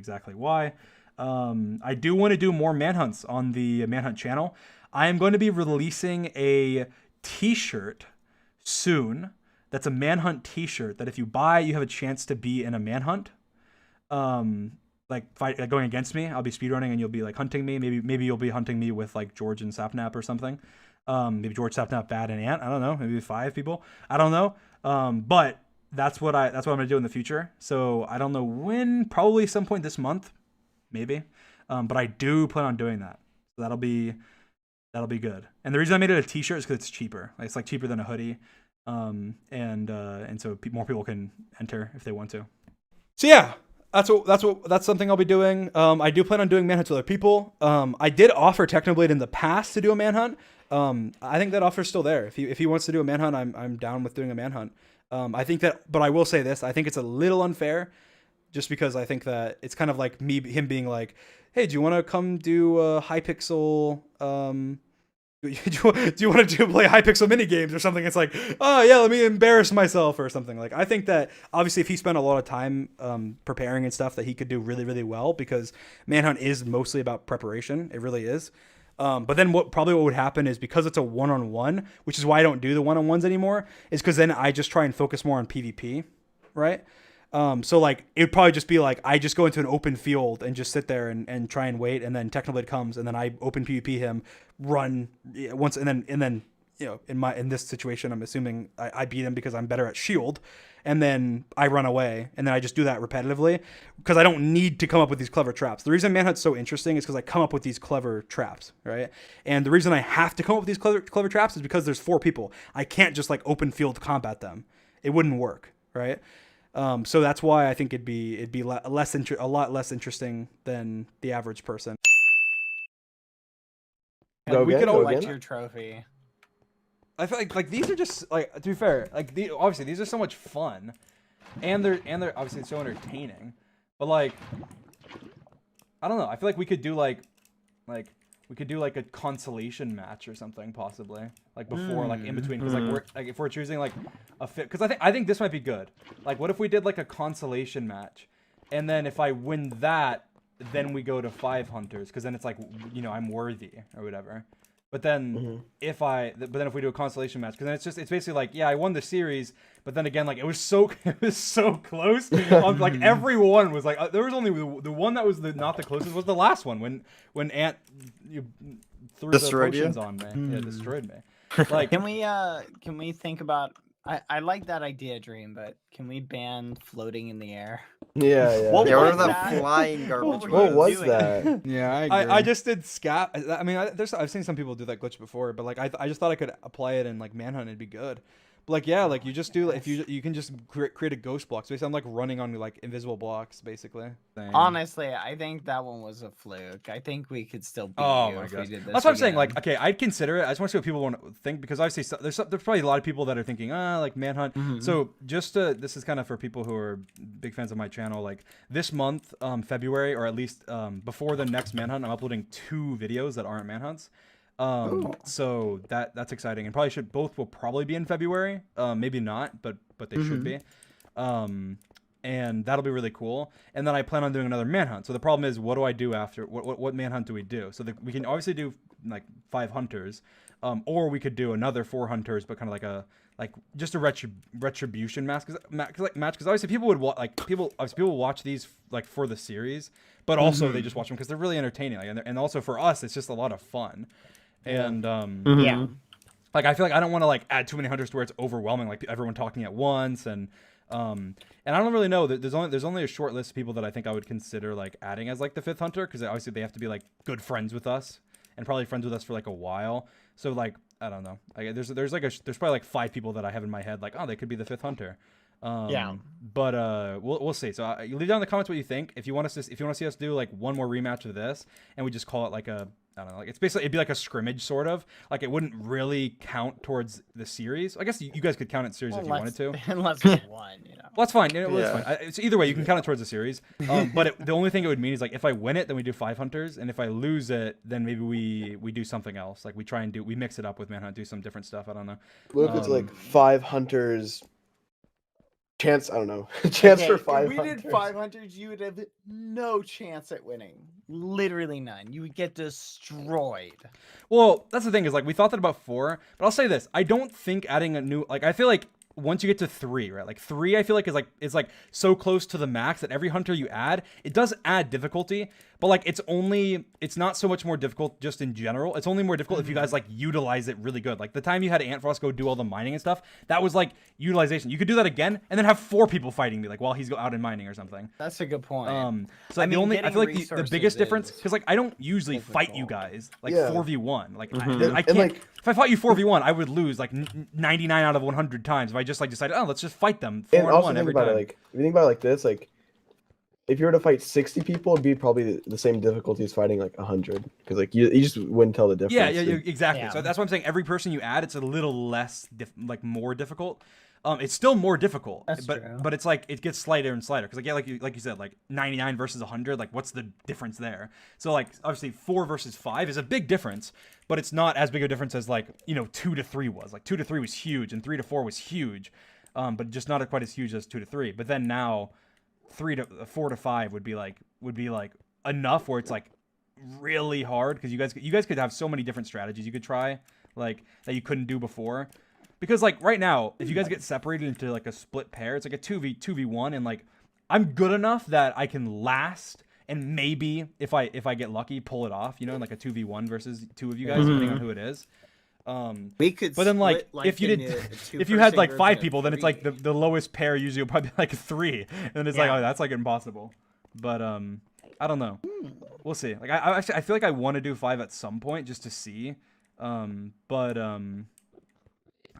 exactly why. I do want to do more manhunts on the Manhunt channel. I am going to be releasing a T-shirt soon. That's a Manhunt T-shirt that if you buy, you have a chance to be in a manhunt. Going against me. I'll be speedrunning and you'll be like hunting me. Maybe you'll be hunting me with like George and Sapnap or something. Maybe George, Sapnap, Bad, and Ant. I don't know. Maybe 5 people. I don't know. But that's what I'm gonna do in the future. So I don't know when. Probably some point this month, maybe. But I do plan on doing that. So that'll be good. And the reason I made it a T-shirt is because it's cheaper. Like, it's like cheaper than a hoodie. And so more people can enter if they want to. So yeah, that's something I'll be doing. I do plan on doing manhunts with other people. I did offer Technoblade in the past to do a manhunt. I think that offer's still there. If he wants to do a manhunt, I'm down with doing a manhunt. I think that, but I will say this: I think it's a little unfair, just because I think that it's kind of like him being like, "Hey, do you want to come do a Hypixel? Do you want to play Hypixel mini games or something?" It's like, "Oh yeah, let me embarrass myself" or something. Like, I think that obviously if he spent a lot of time preparing and stuff, that he could do really, really well, because Manhunt is mostly about preparation. It really is. But then what would happen is, because it's a one-on-one, which is why I don't do the one-on-ones anymore, is because then I just try and focus more on PvP, right? So like it'd probably just be like I just go into an open field and just sit there and try and wait, and then Technoblade comes and then I open PvP him, run once, and then in this situation I'm assuming I beat him because I'm better at shield, and then I run away, and then I just do that repetitively because I don't need to come up with these clever traps. The reason Manhunt's so interesting is because I come up with these clever traps, right? And the reason I have to come up with these clever traps is because there's 4 people. I can't just like open field combat them. It wouldn't work, right? So that's why I think it'd be a lot less interesting than the average person. And we could all Go like again? your trophy. I feel like these are just like, to be fair, like obviously these are so much fun, and they're obviously so entertaining. But like, I don't know. I feel like we could do like a consolation match or something, possibly, like before, like in between, because if we're choosing like a fit, because I think this might be good. Like, what if we did like a consolation match, and then if I win that, then we go to 5 hunters, because then it's like, I'm worthy or whatever. But then if we do a consolation match, because then it's basically like, yeah, I won the series, but then again, like it was so close. Like everyone was like, there was only the one that was not the closest was the last one when Ant threw Destroyed the potions you? on me. Yeah, destroyed me. Like, Can we think about? I like that idea, Dream, but can we ban floating in the air? Yeah. What Yeah, what was are the that? flying garbage? What What were was you doing? that? Yeah, I agree. I just did scat. I mean, I've seen some people do that glitch before, but like I just thought I could apply it in like Manhunt, it'd be good. But like, yeah, like you just do, if you can just create a ghost block. So basically, I'm like running on like invisible blocks, basically. Honestly, I think that one was a fluke. I think we could still beat Oh you my if we gosh, did this that's what I'm saying. again. Like, okay, I'd consider it. I just want to see what people want to think, because obviously there's probably a lot of people that are thinking, like Manhunt. So just this is kind of for people who are big fans of my channel. Like this month, February, or at least before the next Manhunt, I'm uploading 2 videos that aren't Manhunts. So that's exciting, and both will probably be in February. Maybe not, but they should be. And that'll be really cool. And then I plan on doing another Manhunt. So the problem is, what do I do after? What Manhunt do we do? So we can obviously do like 5 hunters, or we could do another 4 hunters, but kind of like just a retribution match. Because obviously people would people watch these like for the series, but also they just watch them because they're really entertaining. Like, and also for us, it's just a lot of fun. And Yeah. like I feel like I don't want to like add too many hunters to where it's overwhelming, like everyone talking at once, and I don't really know. There's only a short list of people that I think I would consider like adding as like the 5th hunter, because obviously they have to be like good friends with us and probably friends with us for like a while. So like, I don't know. Like there's probably like 5 people that I have in my head, like, oh, they could be the 5th hunter. Yeah. But we'll see. So you leave down in the comments what you think. If you want to see us do like one more rematch of this, and we just call it like a, I don't know, like it'd be like a scrimmage sort of. Like it wouldn't really count towards the series. I guess you guys could count it series if you wanted to. Unless we won, Well, that's fine. That's fine. So either way, you can count it towards the series. But the only thing it would mean is like if I win it, then we do 5 hunters, and if I lose it, then maybe we do something else. Like we mix it up with Manhunt, do some different stuff. I don't know. What if it's like 5 hunters chance. I don't know. Chance for If 500. we did 500, you would have no chance at winning. Literally none. You would get destroyed. Well, that's the thing is like we thought that about 4, but I'll say this: I don't think adding a new I feel like once you get to 3, right? Like 3, I feel like is like so close to the max that every hunter you add, it does add difficulty, but like it's not so much more difficult just in general. It's only more difficult if you guys like utilize it really good. Like the time you had Ant Frost go do all the mining and stuff, that was like utilization. You could do that again and then have 4 people fighting me like while he's out in mining or something. That's a good point. So I feel like the biggest difference, because like I don't usually fight you guys like 4v1. Like I can't. like, if I fought you 4v1, I would lose like 99 out of 100 times if I just like decided, oh, let's just fight them 4-on-1 every time. Like if you think about it like this, like if you were to fight 60 people, it'd be probably the same difficulty as fighting like 100, because like you just wouldn't tell the difference. Yeah, exactly. Yeah. So that's what I'm saying. Every person you add, it's a little less more difficult. It's still more difficult, but it's like it gets slighter and slighter, because like like you said, like 99 versus 100, like what's the difference there? So like obviously 4 versus 5 is a big difference, but it's not as big a difference as like 2 to 3 was. Like 2 to 3 was huge, and 3 to 4 was huge, but just not quite as huge as 2 to 3. But then now 4 to 5 would be like enough where it's like really hard, because you guys could have so many different strategies you could try like that you couldn't do before. Because like right now, if you guys get separated into like a split pair, it's like a 2v1, and like I'm good enough that I can last, and maybe if I get lucky, pull it off, in like a 2v1 versus 2 of you guys, depending on who it is. We could, but then like if you had like 5 people, then it's like the lowest pair usually will probably be like a 3, and it's like, oh, that's like impossible. But I don't know. We'll see. Like I feel like I want to do 5 at some point just to see.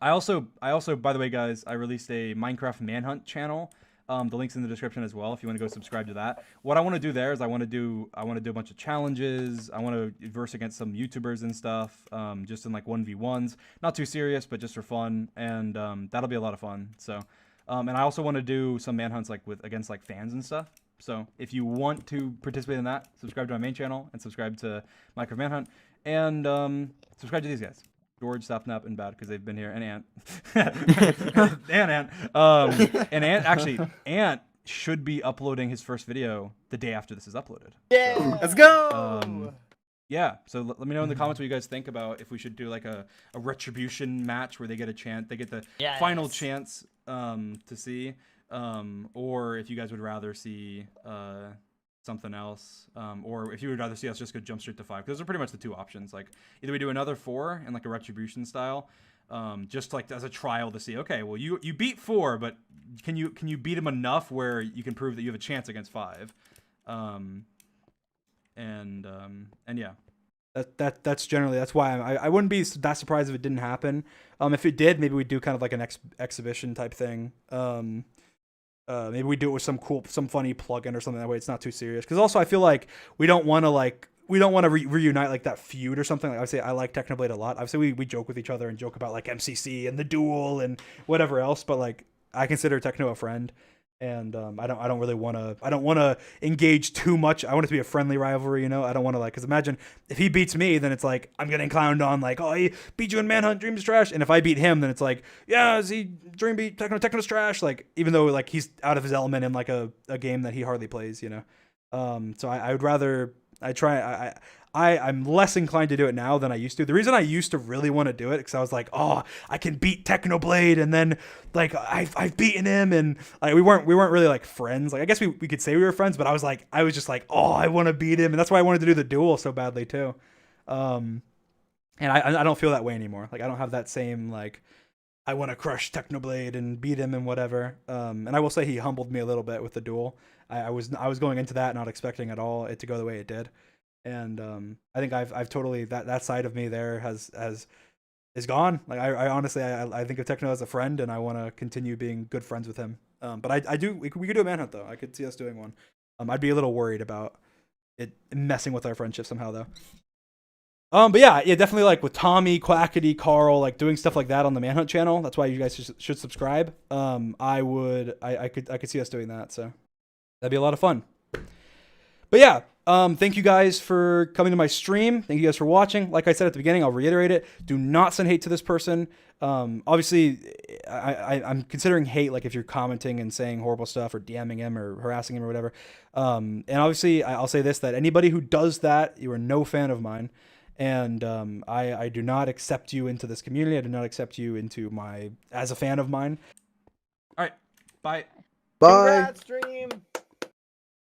I also, by the way, guys, I released a Minecraft Manhunt channel. The link's in the description as well if you want to go subscribe to that. What I want to do there is I want to do a bunch of challenges. I want to verse against some YouTubers and stuff, just in like 1v1s. Not too serious, but just for fun, and that'll be a lot of fun. So, and I also want to do some manhunts like against like fans and stuff. So if you want to participate in that, subscribe to my main channel and subscribe to Minecraft Manhunt, and subscribe to these guys. George, Sapnap, and Bad, because they've been here, and Ant. And Ant should be uploading his first video the day after this is uploaded. Yeah, let's go! Yeah, so let me know in the comments what you guys think about if we should do like a retribution match where they get a chance, they get the final chance to see, or if you guys would rather see something else, or if you would rather see us just go jump straight to 5. Those are pretty much the 2 options. Like either we do another 4 in like a retribution style, just like as a trial to see, okay, well you beat 4, but can you beat him enough where you can prove that you have a chance against 5, and yeah. That's generally, that's why I wouldn't be that surprised if it didn't happen. If it did, maybe we'd do kind of like an exhibition type thing. Maybe we do it with some funny plugin or something, that way it's not too serious. Because also I feel like we don't want to reunite like that feud or something. Like I would say I like Technoblade a lot. Obviously we joke with each other and joke about like MCC and the duel and whatever else. But like I consider Techno a friend, and I don't really want to engage too much. I want it to be a friendly rivalry, I don't want to because imagine if he beats me, then it's like I'm getting clowned on like, oh, he beat you in Manhunt, Dream's trash. And if I beat him, then it's like, yeah, is he Dream beat Techno's trash? Like even though like he's out of his element in like a game that he hardly plays, So I would rather I'm less inclined to do it now than I used to. The reason I used to really want to do it because I was like, oh, I can beat Technoblade, and then like I've beaten him, and like we weren't really like friends. Like I guess we could say we were friends, but I was just like, oh, I want to beat him, and that's why I wanted to do the duel so badly too. And I don't feel that way anymore. Like I don't have that same like I want to crush Technoblade and beat him and whatever. And I will say he humbled me a little bit with the duel. I was going into that not expecting at all it to go the way it did. And I think I've totally that side of me there is gone. Like I honestly I think of Techno as a friend, and I want to continue being good friends with him. But we could do a manhunt though. I could see us doing one. I'd be a little worried about it messing with our friendship somehow though. But yeah, definitely like with Tommy, Quackity, Carl, like doing stuff like that on the Manhunt channel. That's why you guys should subscribe. I could see us doing that, so that'd be a lot of fun. But yeah, Thank you guys for coming to my stream. Thank you guys for watching. Like I said at the beginning, I'll reiterate it. Do not send hate to this person. Obviously, I'm considering hate like if you're commenting and saying horrible stuff or DMing him or harassing him or whatever. And obviously, I'll say this, that anybody who does that, you are no fan of mine. And I do not accept you into this community. I do not accept you into as a fan of mine. All right. Bye. Bye. Congrats, stream.